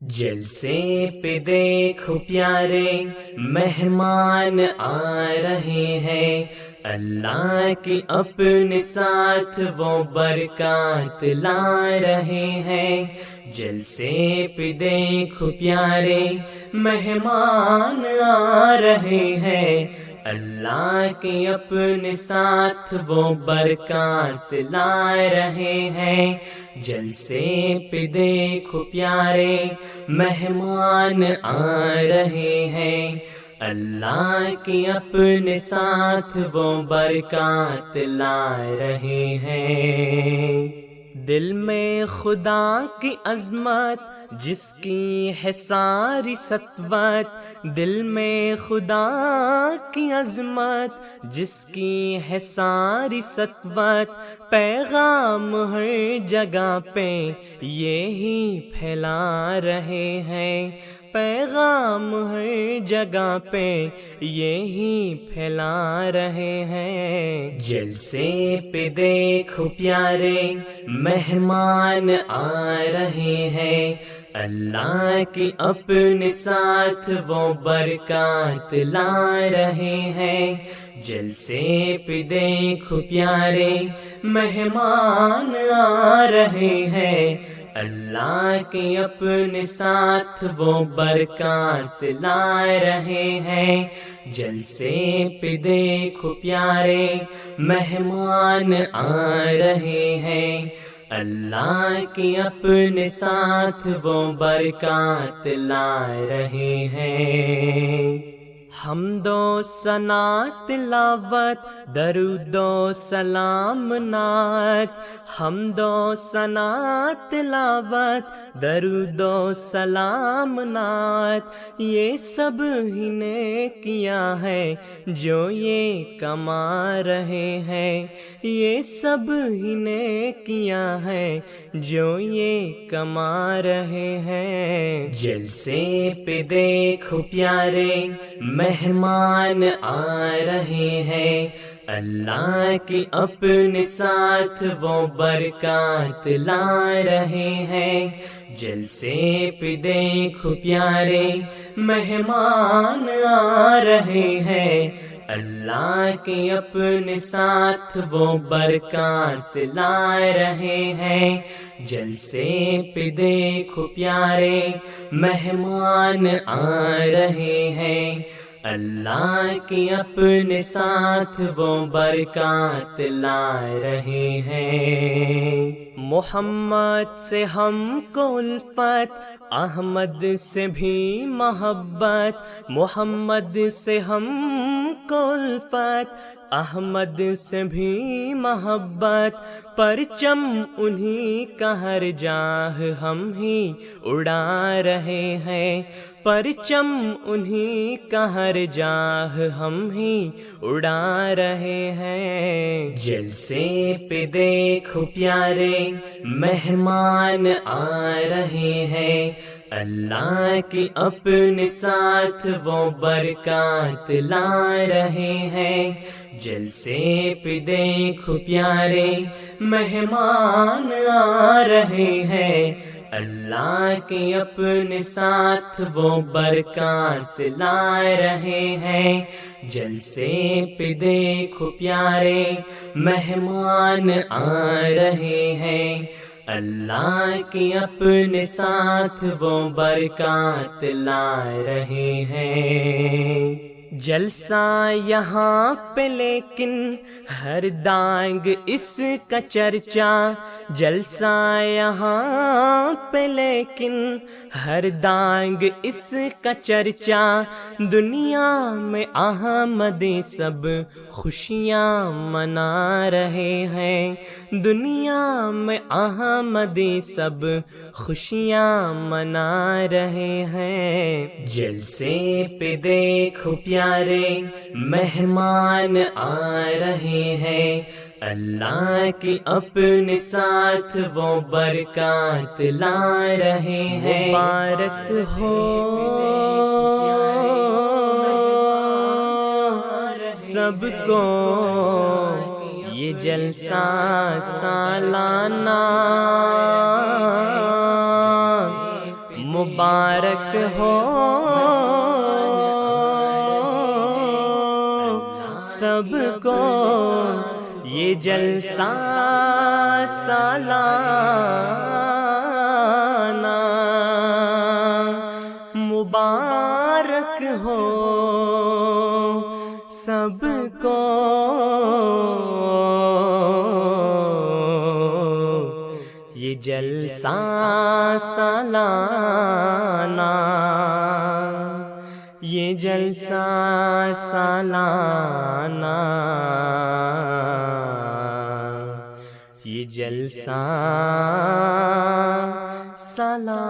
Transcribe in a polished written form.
جلسے پہ دیکھو پیارے مہمان آ رہے ہیں، اللہ کی اپنے ساتھ وہ برکات لا رہے ہیں۔ جلسے پہ دیکھو پیارے مہمان آ رہے ہیں، اللہ کے اپنے ساتھ وہ برکات لا رہے ہیں۔ جلسے پہ دیکھو پیارے مہمان آ رہے ہیں، اللہ کے اپنے ساتھ وہ برکات لا رہے ہیں۔ دل میں خدا کی عظمت جس کی ہے ساری سطوت، دل میں خدا کی عظمت جس کی ہے ساری سطوت، پیغام ہر جگہ پہ یہی پھیلا رہے ہیں، پیغام ہر جگہ پہ یہی پھیلا رہے ہیں۔ جلسے پہ دیکھو پیارے مہمان آ رہے ہیں، اللہ کے اپنے ساتھ وہ برکات لا رہے ہیں۔ جلسے پہ دیکھو پیارے مہمان آ رہے ہیں، اللہ کے اپنے ساتھ وہ برکات لا رہے ہیں۔ جلسے پہ دیکھو پیارے مہمان آ رہے ہیں، اللہ کے اپنے ساتھ وہ برکات لا رہے ہیں۔ حمد و ثنا تلاوت درود و سلام نعت، حمد و ثنا تلاوت درود و سلام نعت، یہ سب ہی نے کیا ہے جو یہ کما رہے ہیں، یہ سب ہی نے کیا ہے جو یہ کما رہے ہیں۔ جلسے پہ دیکھو پیارے مہمان آ رہے ہیں، اللہ کے اپنے ساتھ وہ برکات لا رہے ہیں۔ جلسے پہ دیکھو پیارے مہمان آ رہے ہیں، اللہ کے اپنے ساتھ وہ برکات لا رہے ہیں۔ جلسے پہ دیکھو پیارے مہمان آ رہے ہیں، اللہ کے اپنے ساتھ وہ برکات لا رہے ہیں۔ محمد سے ہم کو الفت، احمد سے بھی محبت، محمد سے ہم کو الفت، احمد سے بھی محبت، پرچم انہی کا ہر جاہ ہم ہی اڑا رہے ہیں، پرچم انہی کا ہر جاہ ہم ہی اڑا رہے ہیں۔ جلسے پہ دیکھو پیارے مہمان آ رہے ہیں، اللہ کے اپنے ساتھ وہ برکات لا رہے ہیں۔ جلسے پہ دیکھو پیارے مہمان آ رہے ہیں، اللہ کے اپنے ساتھ وہ برکات لا رہے ہیں۔ جلسے پہ دیکھو پیارے مہمان آ رہے ہیں، اللہ کے اپنے ساتھ وہ برکات لا رہے ہیں۔ جلسہ یہاں پہ لیکن ہر دانگ اس کا چرچا، جلسہ یہاں پہ لیکن ہر دانگ اس کا چرچا، دنیا میں احمدی سب خوشیاں منا رہے ہیں، دنیا میں احمدی سب خوشیاں منا رہے ہیں۔ جلسے پہ دیکھو پیارے مہمان آ رہے ہیں، اللہ کے اپنے ساتھ وہ برکات لا رہے ہیں۔ مبارک ہو سب کو یہ جلسہ سالانہ، مبارک ہو سب کو یہ جلسہ سالانہ، مبارک ہو سب کو یہ جلسہ سالانہ، یہ جلسہ سالانہ، یہ جلسہ سالانہ۔